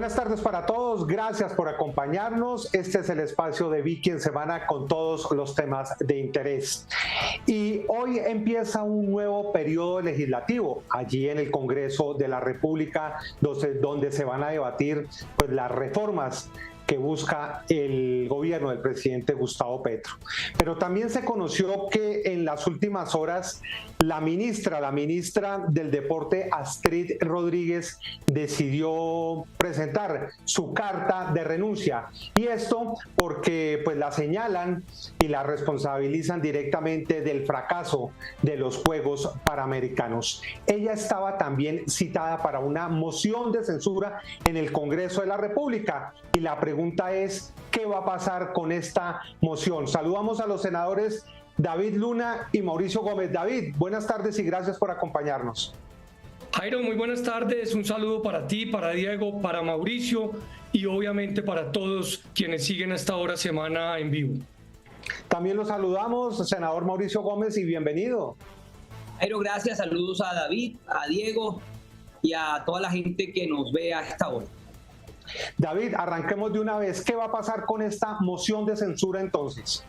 Buenas tardes para todos, gracias por acompañarnos. Este es el espacio de Vicky en Semana con todos los temas de interés. Y hoy empieza un nuevo periodo legislativo allí en el Congreso de la República, donde se van a debatir pues, las reformas que busca el gobierno del presidente Gustavo Petro. Pero también se conoció que en las últimas horas la ministra del Deporte, Astrid Rodríguez, decidió presentar su carta de renuncia. Y esto porque pues, la señalan y la responsabilizan directamente del fracaso de los Juegos Panamericanos. Ella estaba también citada para una moción de censura en el Congreso de la República. Y la pregunta es, ¿qué va a pasar con esta moción? Saludamos a los senadores David Luna y Mauricio Gómez. David, buenas tardes y gracias por acompañarnos. Jairo, muy buenas tardes. Un saludo para ti, para Diego, para Mauricio y obviamente para todos quienes siguen a esta hora Semana en vivo. También los saludamos, senador Mauricio Gómez, y bienvenido. Jairo, gracias. Saludos a David, a Diego y a toda la gente que nos ve a esta hora. David, arranquemos de una vez. ¿Qué va a pasar con esta moción de censura entonces?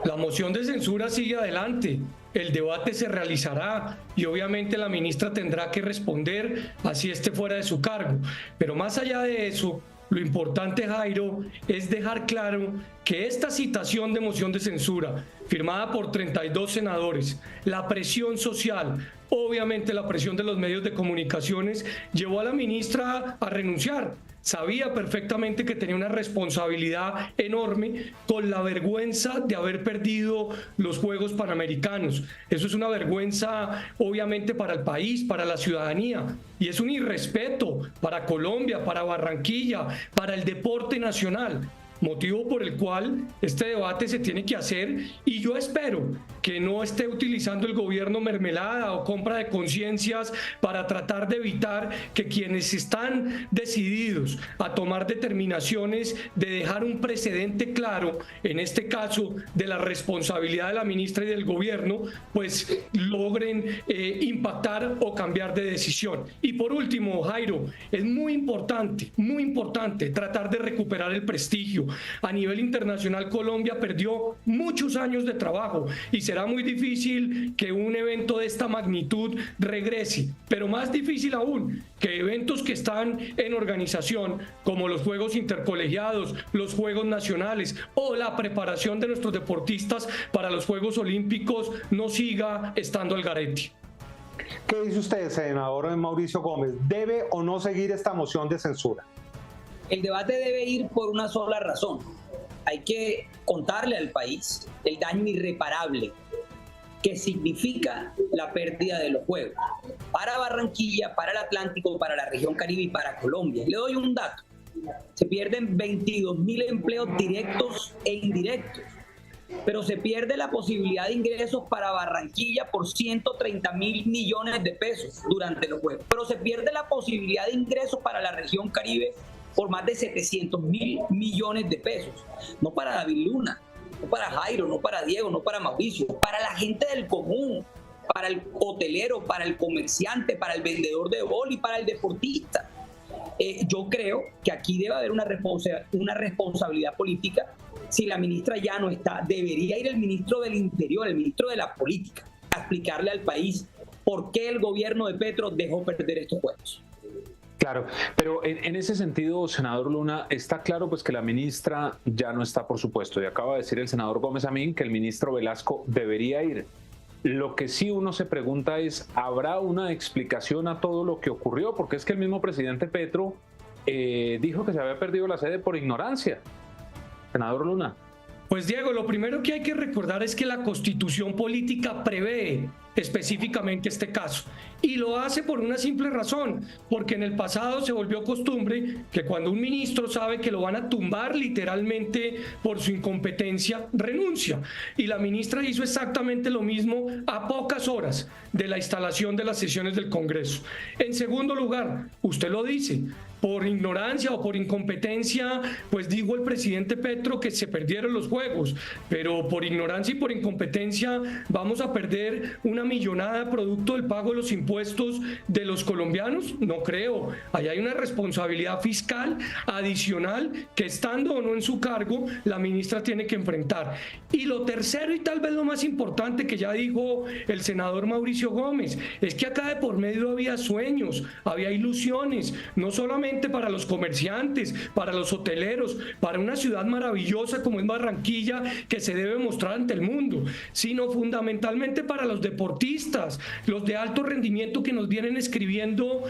La moción de censura sigue adelante, el debate se realizará y obviamente la ministra tendrá que responder así esté fuera de su cargo. Pero más allá de eso, lo importante, Jairo, es dejar claro que esta citación de moción de censura, firmada por 32 senadores, la presión social, obviamente la presión de los medios de comunicaciones, llevó a la ministra a renunciar. Sabía perfectamente que tenía una responsabilidad enorme con la vergüenza de haber perdido los Juegos Panamericanos. Eso es una vergüenza obviamente para el país, para la ciudadanía, y es un irrespeto para Colombia, para Barranquilla, para el deporte nacional. Motivo por el cual este debate se tiene que hacer y yo espero que no esté utilizando el gobierno mermelada o compra de conciencias para tratar de evitar que quienes están decididos a tomar determinaciones de dejar un precedente claro, en este caso de la responsabilidad de la ministra y del gobierno, pues logren impactar o cambiar de decisión. Y por último, Jairo, es muy importante tratar de recuperar el prestigio. A nivel internacional, Colombia perdió muchos años de trabajo y será muy difícil que un evento de esta magnitud regrese, pero más difícil aún que eventos que están en organización como los Juegos Intercolegiados, los Juegos Nacionales o la preparación de nuestros deportistas para los Juegos Olímpicos no siga estando al garete. ¿Qué dice usted, senador Mauricio Gómez? ¿Debe o no seguir esta moción de censura? El debate debe ir por una sola razón. Hay que contarle al país el daño irreparable que significa la pérdida de los Juegos para Barranquilla, para el Atlántico, para la región Caribe y para Colombia. Le doy un dato. Se pierden 22.000 empleos directos e indirectos, pero se pierde la posibilidad de ingresos para Barranquilla por 130.000 millones de pesos durante los Juegos, pero se pierde la posibilidad de ingresos para la región Caribe por más de 700.000 millones de pesos. No para David Luna, no para Jairo, no para Diego, no para Mauricio, para la gente del común, para el hotelero, para el comerciante, para el vendedor de boli, para el deportista. Yo creo que aquí debe haber una responsabilidad política. Si la ministra ya no está, debería ir el ministro del Interior, el ministro de la Política, a explicarle al país por qué el gobierno de Petro dejó perder estos juegos. Claro, pero en ese sentido, senador Luna, está claro pues que la ministra ya no está, por supuesto, y acaba de decir el senador Gómez Amín que el ministro Velasco debería ir. Lo que sí uno se pregunta es, ¿habrá una explicación a todo lo que ocurrió? Porque es que el mismo presidente Petro dijo que se había perdido la sede por ignorancia. Senador Luna. Pues Diego, lo primero que hay que recordar es que la Constitución política prevé específicamente este caso y lo hace por una simple razón, porque en el pasado se volvió costumbre que cuando un ministro sabe que lo van a tumbar literalmente por su incompetencia, renuncia, y la ministra hizo exactamente lo mismo a pocas horas de la instalación de las sesiones del Congreso. En segundo lugar, usted lo dice, por ignorancia o por incompetencia, pues dijo el presidente Petro que se perdieron los juegos, pero por ignorancia y por incompetencia vamos a perder una millonada producto del pago de los impuestos de los colombianos. No creo. Ahí hay una responsabilidad fiscal adicional que, estando o no en su cargo, la ministra tiene que enfrentar. Y lo tercero, y tal vez lo más importante, que ya dijo el senador Mauricio Gómez, es que acá de por medio había sueños, había ilusiones, no solamente para los comerciantes, para los hoteleros, para una ciudad maravillosa como es Barranquilla, que se debe mostrar ante el mundo, sino fundamentalmente para los deportistas, los de alto rendimiento que nos vienen escribiendo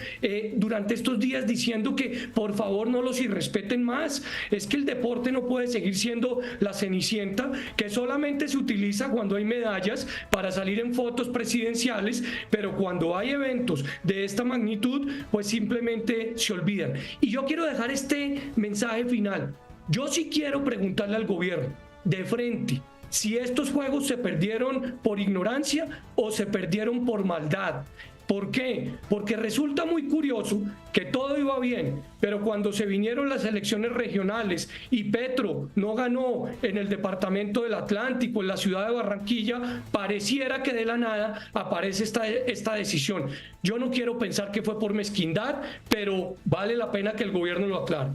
durante estos días diciendo que por favor no los irrespeten más. Es que el deporte no puede seguir siendo la cenicienta que solamente se utiliza cuando hay medallas para salir en fotos presidenciales, pero cuando hay eventos de esta magnitud, pues simplemente se olvidan. Y yo quiero dejar este mensaje final. Yo sí quiero preguntarle al gobierno de frente si estos juegos se perdieron por ignorancia o se perdieron por maldad. ¿Por qué? Porque resulta muy curioso que todo iba bien, pero cuando se vinieron las elecciones regionales y Petro no ganó en el departamento del Atlántico, en la ciudad de Barranquilla, pareciera que de la nada aparece esta decisión. Yo no quiero pensar que fue por mezquindad, pero vale la pena que el gobierno lo aclare.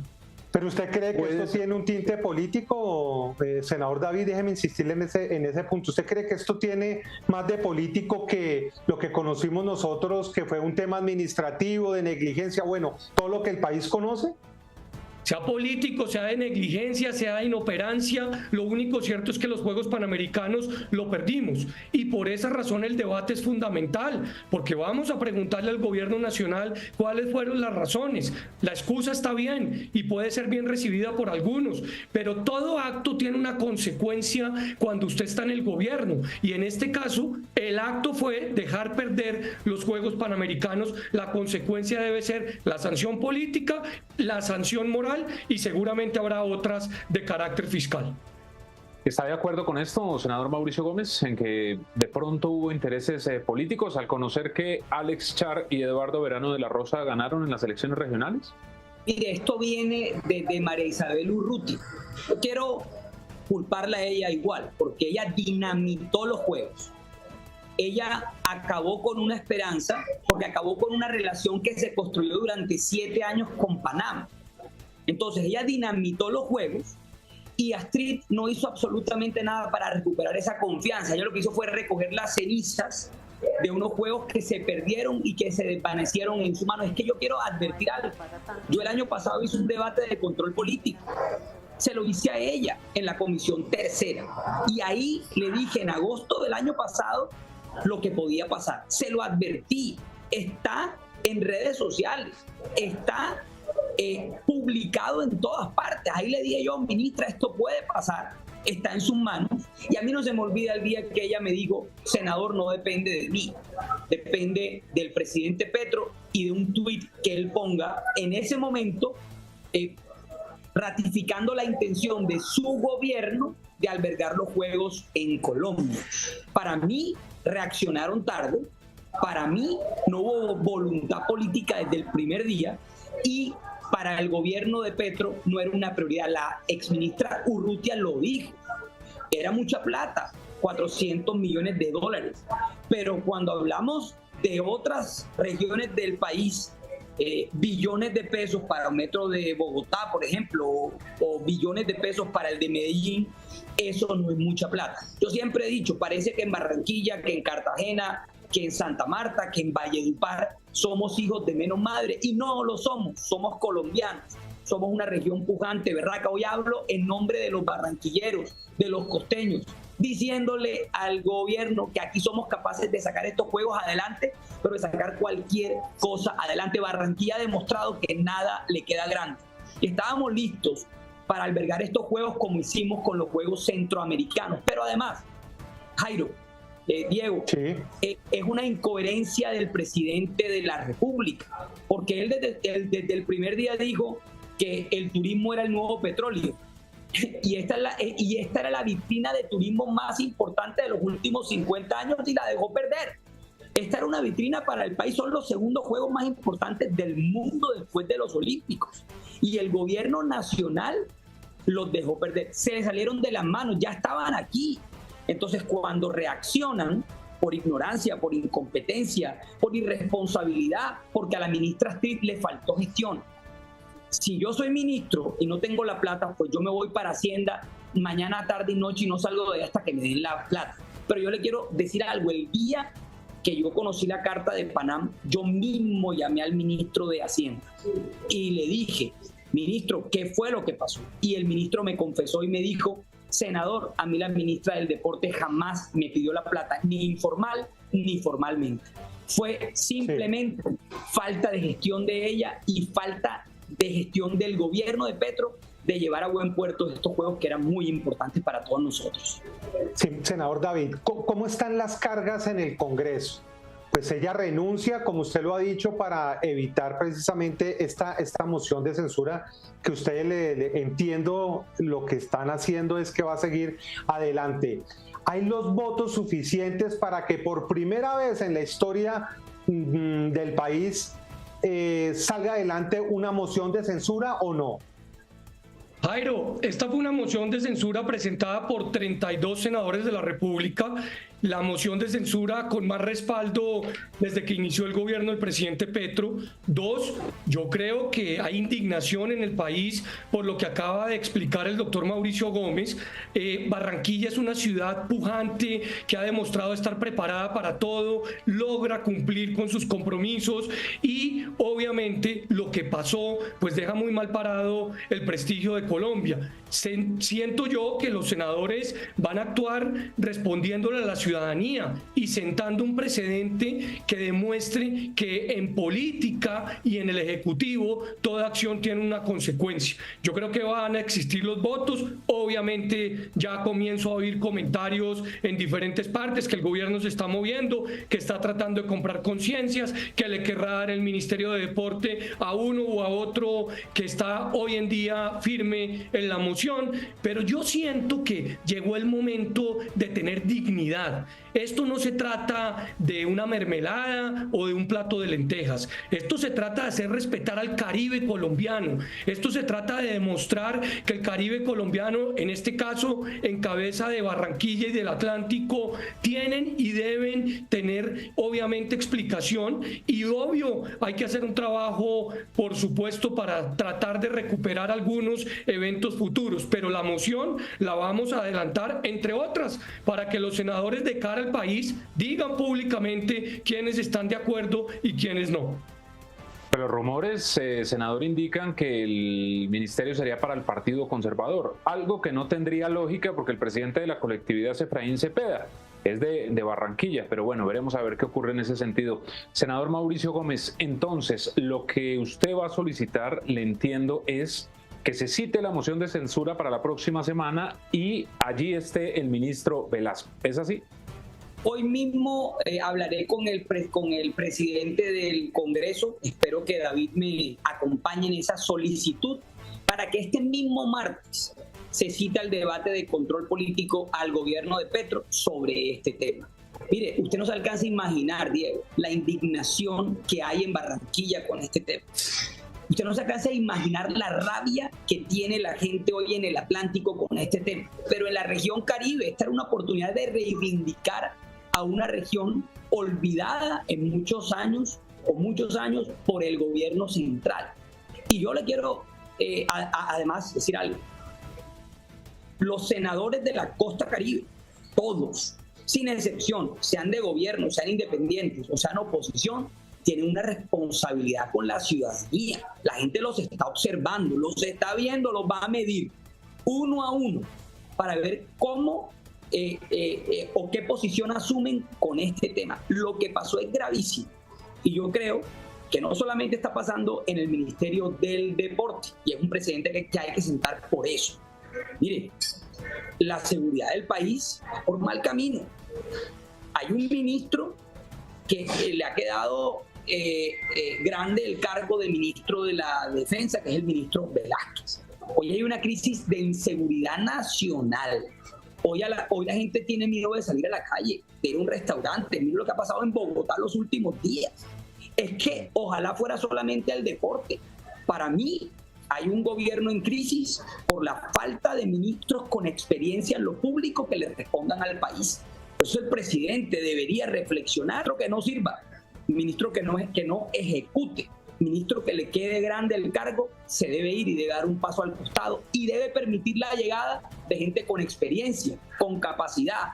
¿Pero usted cree que esto tiene un tinte político, senador David? Déjeme insistirle en ese punto. ¿Usted cree que esto tiene más de político que lo que conocimos nosotros, que fue un tema administrativo, de negligencia, bueno, todo lo que el país conoce? Sea político, sea de negligencia, sea de inoperancia, lo único cierto es que los Juegos Panamericanos lo perdimos, y por esa razón el debate es fundamental, porque vamos a preguntarle al gobierno nacional cuáles fueron las razones. La excusa está bien y puede ser bien recibida por algunos, pero todo acto tiene una consecuencia cuando usted está en el gobierno, y en este caso el acto fue dejar perder los Juegos Panamericanos. La consecuencia debe ser la sanción política, la sanción moral, y seguramente habrá otras de carácter fiscal. ¿Está de acuerdo con esto, senador Mauricio Gómez, en que de pronto hubo intereses políticos al conocer que Alex Char y Eduardo Verano de la Rosa ganaron en las elecciones regionales? Mire, esto viene de María Isabel Urrutia. Yo quiero culparla a ella igual, porque ella dinamitó los juegos. Ella acabó con una esperanza, porque acabó con una relación que se construyó durante 7 años con Panamá. Entonces ella dinamitó los juegos y Astrid no hizo absolutamente nada para recuperar esa confianza. Ella lo que hizo fue recoger las cenizas de unos juegos que se perdieron y que se desvanecieron en su mano. Es que yo quiero advertir algo. Yo el año pasado hice un debate de control político. Se lo hice a ella en la comisión tercera. Y ahí le dije en agosto del año pasado lo que podía pasar. Se lo advertí. Está en redes sociales. Está publicado en todas partes. Ahí le dije yo, ministra, esto puede pasar, está en sus manos. Y a mí no se me olvida el día que ella me dijo, senador, no depende de mí, depende del presidente Petro y de un tuit que él ponga en ese momento, ratificando la intención de su gobierno de albergar los Juegos en Colombia. Para mí reaccionaron tarde, para mí no hubo voluntad política desde el primer día, y para el gobierno de Petro no era una prioridad. La exministra Urrutia lo dijo, era mucha plata, 400 millones de dólares, pero cuando hablamos de otras regiones del país, billones de pesos para el metro de Bogotá, por ejemplo, o billones de pesos para el de Medellín, eso no es mucha plata. Yo siempre he dicho, parece que en Barranquilla, que en Cartagena, que en Santa Marta, que en Valledupar somos hijos de menos madre, y no lo somos, somos colombianos, somos una región pujante, berraca. Hoy hablo en nombre de los barranquilleros, de los costeños, diciéndole al gobierno que aquí somos capaces de sacar estos juegos adelante, pero de sacar cualquier cosa adelante. Barranquilla ha demostrado que nada le queda grande. Estábamos listos para albergar estos juegos como hicimos con los Juegos Centroamericanos, pero además, Jairo, Diego, sí, es una incoherencia del presidente de la República, porque él desde el primer día dijo que el turismo era el nuevo petróleo, y esta era la vitrina de turismo más importante de los últimos 50 años y la dejó perder. Esta era una vitrina para el país, son los segundos juegos más importantes del mundo después de los Olímpicos. Y el gobierno nacional los dejó perder, se les salieron de las manos, ya estaban aquí. Entonces, cuando reaccionan por ignorancia, por incompetencia, por irresponsabilidad, porque a la ministra Astrid le faltó gestión. Si yo soy ministro y no tengo la plata, pues yo me voy para Hacienda mañana, tarde y noche y no salgo de ahí hasta que me den la plata. Pero yo le quiero decir algo, el día que yo conocí la carta de Panam, yo mismo llamé al ministro de Hacienda y le dije, ministro, ¿qué fue lo que pasó? Y el ministro me confesó y me dijo, senador, a mí la ministra del Deporte jamás me pidió la plata, ni informal ni formalmente. Fue simplemente falta de gestión de ella y falta de gestión del gobierno de Petro de llevar a buen puerto estos juegos que eran muy importantes para todos nosotros. Sí, senador David, ¿cómo están las cargas en el Congreso? Pues ella renuncia, como usted lo ha dicho, para evitar precisamente esta moción de censura que usted le entiendo lo que están haciendo es que va a seguir adelante. ¿Hay los votos suficientes para que por primera vez en la historia del país salga adelante una moción de censura o no? Jairo, esta fue una moción de censura presentada por 32 senadores de la República, la moción de censura con más respaldo desde que inició el gobierno del presidente Petro. 2, yo creo que hay indignación en el país por lo que acaba de explicar el doctor Mauricio Gómez. Barranquilla es una ciudad pujante que ha demostrado estar preparada para todo, logra cumplir con sus compromisos y obviamente lo que pasó pues deja muy mal parado el prestigio de Colombia. Siento yo que los senadores van a actuar respondiéndole a la ciudadanía y sentando un precedente que demuestre que en política y en el Ejecutivo toda acción tiene una consecuencia. Yo creo que van a existir los votos. Obviamente ya comienzo a oír comentarios en diferentes partes que el gobierno se está moviendo, que está tratando de comprar conciencias, que le querrá dar el Ministerio de Deporte a uno u a otro que está hoy en día firme en la moción. Pero yo siento que llegó el momento de tener dignidad. Esto no se trata de una mermelada o de un plato de lentejas. Esto se trata de hacer respetar al Caribe colombiano. Esto se trata de demostrar que el Caribe colombiano, en este caso en cabeza de Barranquilla y del Atlántico, tienen y deben tener obviamente explicación y obvio hay que hacer un trabajo, por supuesto, para tratar de recuperar algunos eventos futuros, pero la moción la vamos a adelantar, entre otras, para que los senadores de cara al país digan públicamente quiénes están de acuerdo y quiénes no. Pero los rumores, senador, indican que el ministerio sería para el Partido Conservador, algo que no tendría lógica porque el presidente de la colectividad es Efraín Cepeda, es de Barranquilla, pero bueno, veremos a ver qué ocurre en ese sentido. Senador Mauricio Gómez, entonces, lo que usted va a solicitar, le entiendo, es que se cite la moción de censura para la próxima semana y allí esté el ministro Velasco. ¿Es así? Hoy mismo hablaré con el presidente del Congreso. Espero que David me acompañe en esa solicitud para que este mismo martes se cite el debate de control político al gobierno de Petro sobre este tema. Mire, usted no se alcanza a imaginar, Diego, la indignación que hay en Barranquilla con este tema. Usted no se alcanza a imaginar la rabia que tiene la gente hoy en el Atlántico con este tema. Pero en la región Caribe, esta era una oportunidad de reivindicar a una región olvidada en muchos años por el gobierno central. Y yo le quiero además decir algo. Los senadores de la costa Caribe, todos, sin excepción, sean de gobierno, sean independientes o sean oposición, tienen una responsabilidad con la ciudadanía. La gente los está observando, los está viendo, los va a medir uno a uno para ver cómo o qué posición asumen con este tema. Lo que pasó es gravísimo y yo creo que no solamente está pasando en el Ministerio del Deporte y es un precedente que hay que sentar por eso. Mire, la seguridad del país va por mal camino. Hay un ministro que le ha quedado grande el cargo de ministro de la Defensa, que es el ministro Velázquez. Hoy hay una crisis de inseguridad nacional Hoy la gente tiene miedo de salir a la calle, de ir a un restaurante. Mira lo que ha pasado en Bogotá los últimos días. Es que ojalá fuera solamente el deporte. Para mí hay un gobierno en crisis por la falta de ministros con experiencia en lo público que le respondan al país. Por eso el presidente debería reflexionar lo que no sirva, ministro que no ejecute, ministro que le quede grande el cargo, se debe ir y debe dar un paso al costado y debe permitir la llegada de gente con experiencia, con capacidad,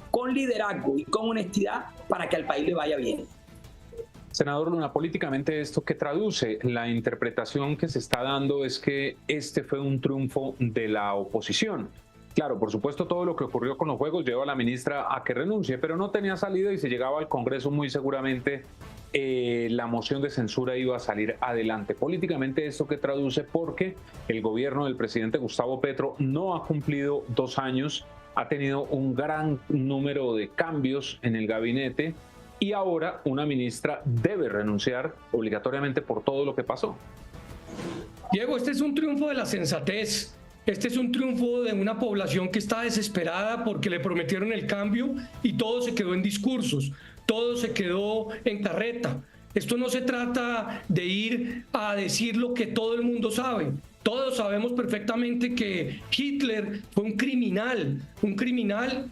con liderazgo y con honestidad para que al país le vaya bien. Senador Luna, políticamente, ¿esto qué traduce? La interpretación que se está dando es que este fue un triunfo de la oposición. Claro, por supuesto, todo lo que ocurrió con los Juegos llevó a la ministra a que renuncie, pero no tenía salida y si llegaba al Congreso muy seguramente la moción de censura iba a salir adelante. Políticamente, ¿esto qué traduce? Porque el gobierno del presidente Gustavo Petro no ha cumplido 2 años, ha tenido un gran número de cambios en el gabinete, y ahora una ministra debe renunciar obligatoriamente por todo lo que pasó. Diego, este es un triunfo de la sensatez. Este es un triunfo de una población que está desesperada porque le prometieron el cambio y todo se quedó en discursos, todo se quedó en carreta. Esto no se trata de ir a decir lo que todo el mundo sabe. Todos sabemos perfectamente que Hitler fue un criminal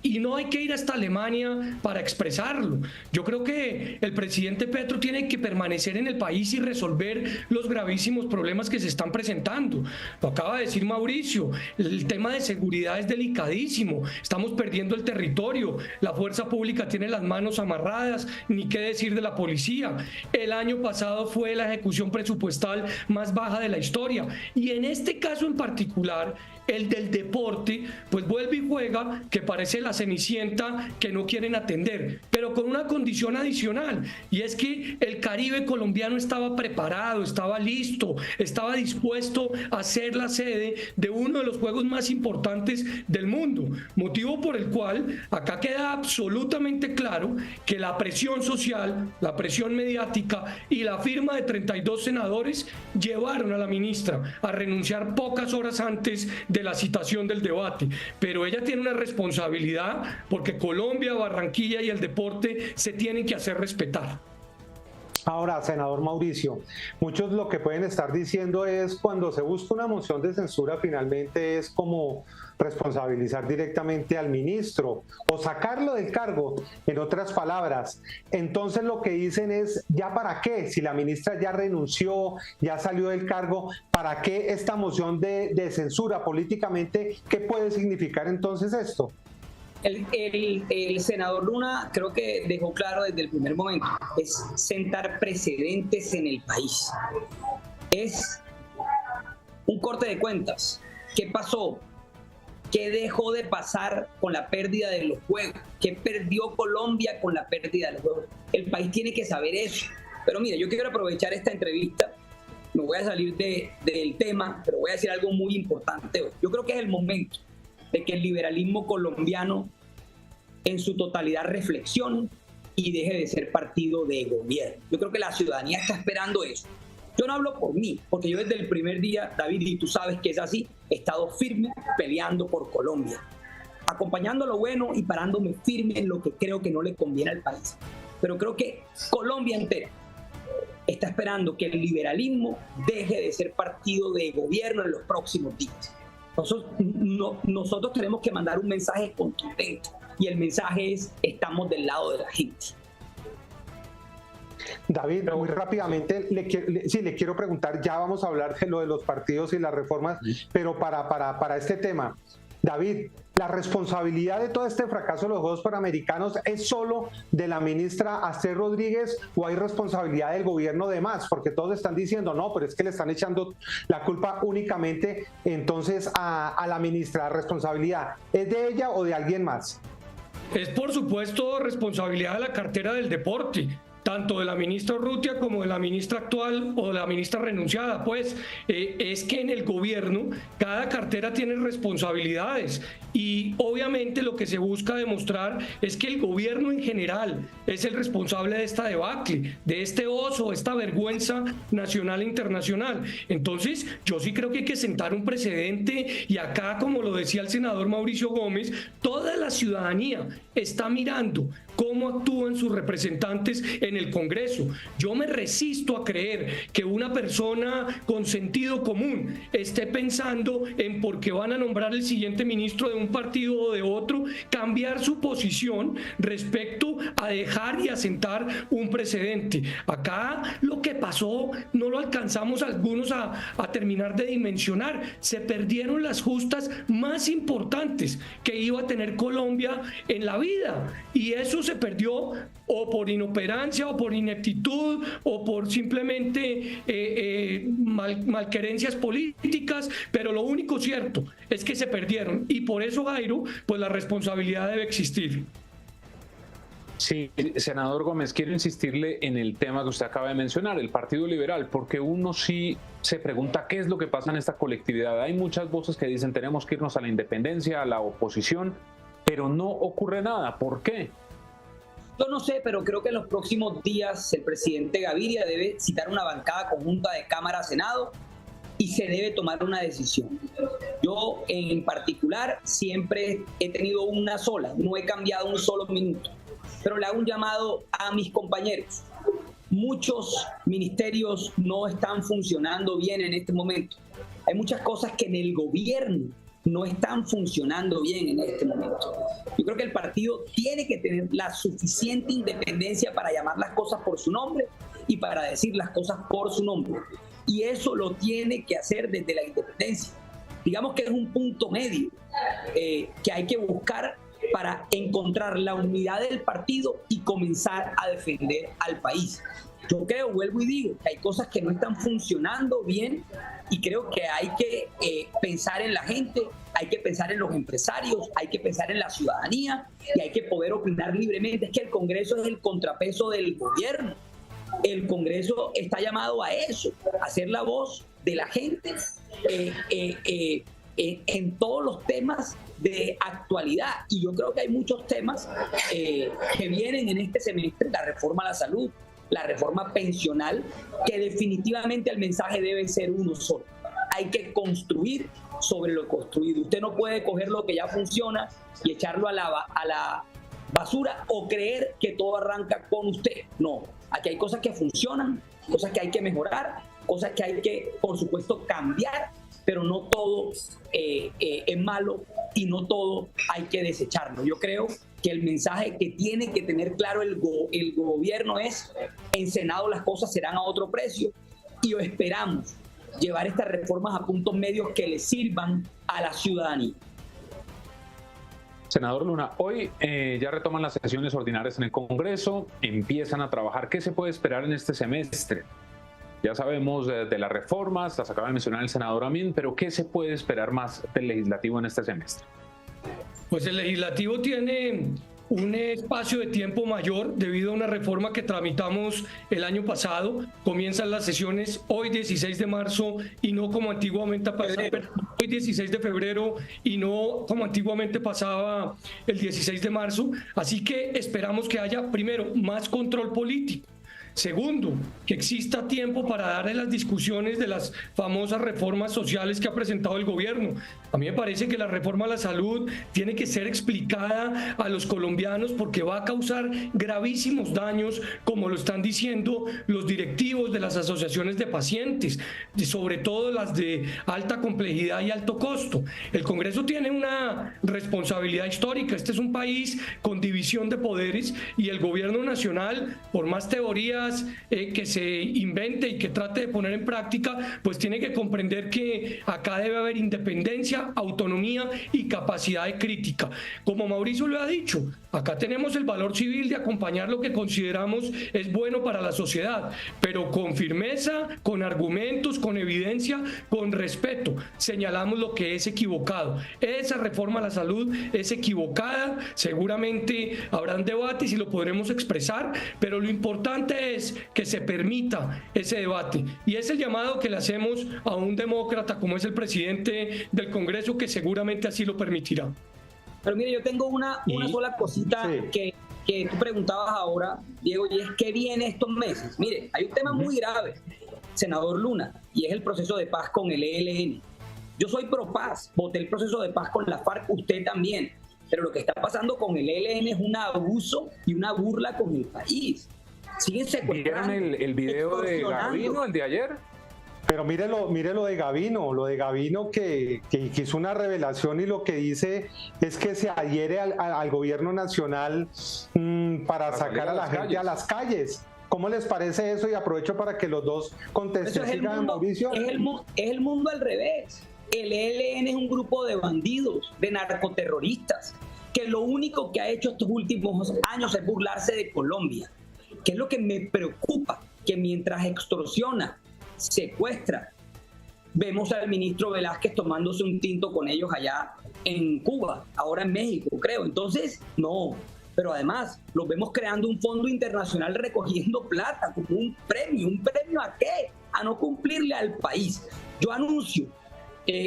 y no hay que ir hasta Alemania para expresarlo. Yo creo que el presidente Petro tiene que permanecer en el país y resolver los gravísimos problemas que se están presentando. Lo acaba de decir Mauricio, el tema de seguridad es delicadísimo, estamos perdiendo el territorio, la fuerza pública tiene las manos amarradas, ni qué decir de la policía. El año pasado fue la ejecución presupuestal más baja de la historia y en este caso en particular, el del deporte, pues vuelve y juega que parece la Cenicienta que no quieren atender, pero con una condición adicional, y es que el Caribe colombiano estaba preparado, estaba listo, estaba dispuesto a ser la sede de uno de los juegos más importantes del mundo, motivo por el cual acá queda absolutamente claro que la presión social, la presión mediática y la firma de 32 senadores llevaron a la ministra a renunciar pocas horas antes de la citación del debate, pero ella tiene una responsabilidad porque Colombia, Barranquilla y el deporte se tienen que hacer respetar. Ahora, senador Mauricio, muchos lo que pueden estar diciendo es cuando se busca una moción de censura finalmente es como responsabilizar directamente al ministro o sacarlo del cargo, en otras palabras. Entonces lo que dicen es, ¿ya para qué? Si la ministra ya renunció, ya salió del cargo, ¿para qué esta moción de censura políticamente? ¿Qué puede significar entonces esto? El senador Luna creo que dejó claro desde el primer momento, es sentar precedentes en el país. Es un corte de cuentas. ¿Qué pasó? ¿Qué dejó de pasar con la pérdida de los Juegos? ¿Qué perdió Colombia con la pérdida de los Juegos? El país tiene que saber eso. Pero mira, yo quiero aprovechar esta entrevista, me voy a salir del tema, pero voy a decir algo muy importante hoy. Yo creo que es el momento de que el liberalismo colombiano en su totalidad reflexione y deje de ser partido de gobierno. Yo creo que la ciudadanía está esperando eso. Yo no hablo por mí, porque yo desde el primer día, David, y tú sabes que es así, he estado firme peleando por Colombia, acompañando lo bueno y parándome firme en lo que creo que no le conviene al país. Pero creo que Colombia entera está esperando que el liberalismo deje de ser partido de gobierno en los próximos días. Nosotros tenemos que mandar un mensaje contundente y el mensaje es: estamos del lado de la gente. David, muy rápidamente, le quiero preguntar, ya vamos a hablar de lo de los partidos y las reformas, pero para este tema, David, ¿la responsabilidad de todo este fracaso de los Juegos Panamericanos es solo de la ministra Astrid Rodríguez o hay responsabilidad del gobierno de más? Porque todos están diciendo, no, pero es que le están echando la culpa únicamente entonces a la ministra. ¿La responsabilidad es de ella o de alguien más? Es por supuesto responsabilidad de la cartera del deporte. tanto de la ministra Urrutia como de la ministra actual o de la ministra renunciada, pues es que en el gobierno cada cartera tiene responsabilidades y obviamente lo que se busca demostrar es que el gobierno en general es el responsable de esta debacle, de este oso, esta vergüenza nacional e internacional. Entonces yo sí creo que hay que sentar un precedente y acá, como lo decía el senador Mauricio Gómez, toda la ciudadanía está mirando cómo actúan sus representantes en el Congreso. Yo me resisto a creer que una persona con sentido común esté pensando en por qué van a nombrar el siguiente ministro de un partido o de otro, cambiar su posición respecto a dejar y asentar un precedente. Acá lo que pasó no lo alcanzamos algunos a terminar de dimensionar. Se perdieron las justas más importantes que iba a tener Colombia en la vida y eso se perdió o por inoperancia o por ineptitud o por simplemente malquerencias políticas, pero lo único cierto es que se perdieron y por eso, Jairo, pues la responsabilidad debe existir. Sí, senador Gómez, quiero insistirle en el tema que usted acaba de mencionar, el Partido Liberal, porque uno sí se pregunta qué es lo que pasa en esta colectividad. Hay muchas voces que dicen tenemos que irnos a la independencia, a la oposición, pero no ocurre nada. ¿Por qué? Yo no sé, pero creo que en los próximos días el presidente Gaviria debe citar una bancada conjunta de Cámara-Senado y se debe tomar una decisión. Yo en particular siempre he tenido una sola, no he cambiado un solo minuto, pero le hago un llamado a mis compañeros. Muchos ministerios no están funcionando bien en este momento. Hay muchas cosas que en el gobierno no están funcionando bien en este momento. Yo creo que el partido tiene que tener la suficiente independencia para llamar las cosas por su nombre y para decir las cosas por su nombre. Y eso lo tiene que hacer desde la independencia. Digamos que es un punto medio que hay que buscar para encontrar la unidad del partido y comenzar a defender al país. Yo creo, vuelvo y digo, que hay cosas que no están funcionando bien y creo que hay que pensar en la gente, hay que pensar en los empresarios, hay que pensar en la ciudadanía y hay que poder opinar libremente. Es que el Congreso es el contrapeso del gobierno. El Congreso está llamado a eso, a ser la voz de la gente en todos los temas de actualidad. Y yo creo que hay muchos temas que vienen en este semestre, la reforma a la salud, la reforma pensional, que definitivamente el mensaje debe ser uno solo. Hay que construir sobre lo construido. Usted no puede coger lo que ya funciona y echarlo a la basura o creer que todo arranca con usted. No, aquí hay cosas que funcionan, cosas que hay que mejorar, cosas que hay que, por supuesto, cambiar, pero no todo es malo y no todo hay que desecharlo. Yo creo que el mensaje que tiene que tener claro el gobierno es: en Senado las cosas serán a otro precio y esperamos llevar estas reformas a puntos medios que le sirvan a la ciudadanía. Senador Luna, hoy ya retoman las sesiones ordinarias en el Congreso, empiezan a trabajar. ¿Qué se puede esperar en este semestre? Ya sabemos de las reformas, las acaba de mencionar el senador Amin, pero ¿qué se puede esperar más del legislativo en este semestre? Pues el legislativo tiene un espacio de tiempo mayor debido a una reforma que tramitamos el año pasado. Comienzan las sesiones hoy 16 de marzo y no como antiguamente pasaba, hoy 16 de febrero y no como antiguamente pasaba el 16 de marzo. Así que esperamos que haya, primero, más control político. Segundo, que exista tiempo para darle las discusiones de las famosas reformas sociales que ha presentado el gobierno. A mí me parece que la reforma a la salud tiene que ser explicada a los colombianos porque va a causar gravísimos daños, como lo están diciendo los directivos de las asociaciones de pacientes, sobre todo las de alta complejidad y alto costo. El Congreso tiene una responsabilidad histórica. Este es un país con división de poderes y el gobierno nacional, por más teoría ideas que se invente y que trate de poner en práctica, pues tiene que comprender que acá debe haber independencia, autonomía y capacidad de crítica. Como Mauricio lo ha dicho, acá tenemos el valor civil de acompañar lo que consideramos es bueno para la sociedad, pero con firmeza, con argumentos, con evidencia, con respeto. Señalamos lo que es equivocado. Esa reforma a la salud es equivocada, seguramente habrán debates y lo podremos expresar, pero lo importante es que se permita ese debate, y es el llamado que le hacemos a un demócrata como es el presidente del Congreso, que seguramente así lo permitirá. Pero mire, yo tengo una sola cosita que tú preguntabas ahora, Diego, y es ¿qué viene estos meses? Mire, hay un tema muy grave, senador Luna, y es el proceso de paz con el ELN. Yo soy pro paz, voté el proceso de paz con la FARC, usted también, pero lo que está pasando con el ELN es un abuso y una burla con el país. Siguen secuestrando. ¿Vieron el video de Gavino, el de ayer? Pero mire lo de Gavino que hizo una revelación, y lo que dice es que se adhiere al gobierno nacional para sacar a la gente a las calles. ¿Cómo les parece eso? Y aprovecho para que los dos contesten. Mauricio. Es el mundo al revés. El ELN es un grupo de bandidos, de narcoterroristas, que lo único que ha hecho estos últimos años es burlarse de Colombia. ¿Qué es lo que me preocupa? Que mientras extorsiona, secuestra, vemos al ministro Velázquez tomándose un tinto con ellos allá en Cuba, ahora en México, creo. Entonces, no. Pero además, los vemos creando un fondo internacional recogiendo plata como un premio. ¿Un premio a qué? A no cumplirle al país. Yo anuncio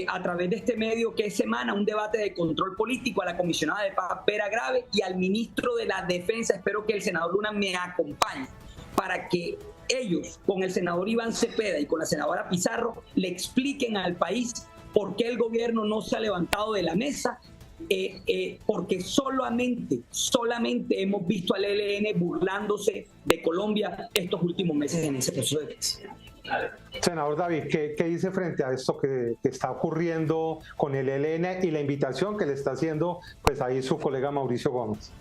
a través de este medio que es semana un debate de control político a la comisionada de paz Vera Grave y al ministro de la Defensa. Espero que el senador Luna me acompañe para que ellos, con el senador Iván Cepeda y con la senadora Pizarro, le expliquen al país por qué el gobierno no se ha levantado de la mesa, porque solamente hemos visto al ELN burlándose de Colombia estos últimos meses en ese proceso de crisis. Senador David, ¿qué dice frente a esto que está ocurriendo con el ELN y la invitación que le está haciendo pues ahí su colega Mauricio Gómez?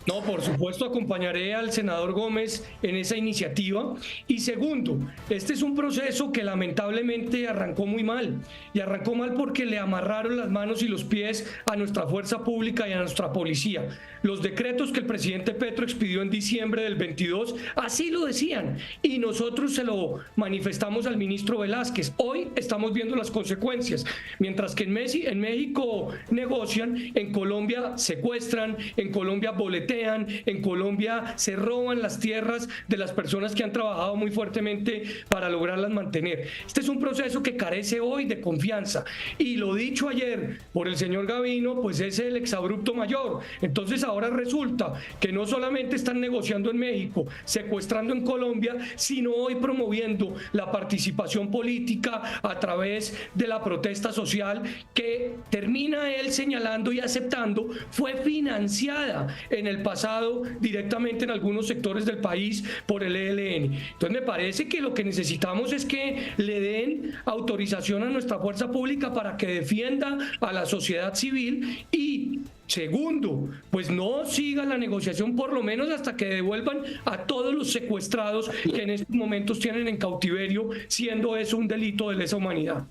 No, por supuesto, acompañaré al senador Gómez en esa iniciativa. Y segundo, este es un proceso que lamentablemente arrancó muy mal. Y arrancó mal porque le amarraron las manos y los pies a nuestra fuerza pública y a nuestra policía. Los decretos que el presidente Petro expidió en diciembre del 22 así lo decían. Y nosotros se lo manifestamos al ministro Velázquez. Hoy estamos viendo las consecuencias. Mientras que en México negocian, en Colombia secuestran, en Colombia boletean, en Colombia se roban las tierras de las personas que han trabajado muy fuertemente para lograrlas mantener. Este es un proceso que carece hoy de confianza, y lo dicho ayer por el señor Gavino, pues es el exabrupto mayor. Entonces ahora resulta que no solamente están negociando en México, secuestrando en Colombia, sino hoy promoviendo la participación política a través de la protesta social, que termina él señalando y aceptando fue financiada en el pasado directamente en algunos sectores del país por el ELN. Entonces me parece que lo que necesitamos es que le den autorización a nuestra fuerza pública para que defienda a la sociedad civil, y segundo, pues no siga la negociación por lo menos hasta que devuelvan a todos los secuestrados que en estos momentos tienen en cautiverio, siendo eso un delito de lesa humanidad.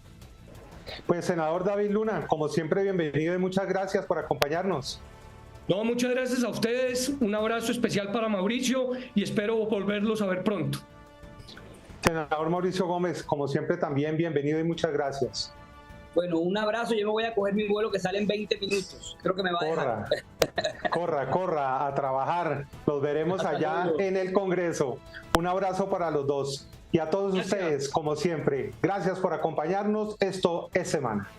Pues senador David Luna, como siempre bienvenido y muchas gracias por acompañarnos. No, muchas gracias a ustedes, un abrazo especial para Mauricio y espero volverlos a ver pronto. Senador Mauricio Gómez, como siempre también bienvenido y muchas gracias. Bueno, un abrazo, yo me voy a coger mi vuelo que sale en 20 minutos, creo que me va a dejar. Corra a trabajar, los veremos allá en el Congreso. Un abrazo para los dos y a todos ustedes, como siempre, gracias por acompañarnos, esto es Semana.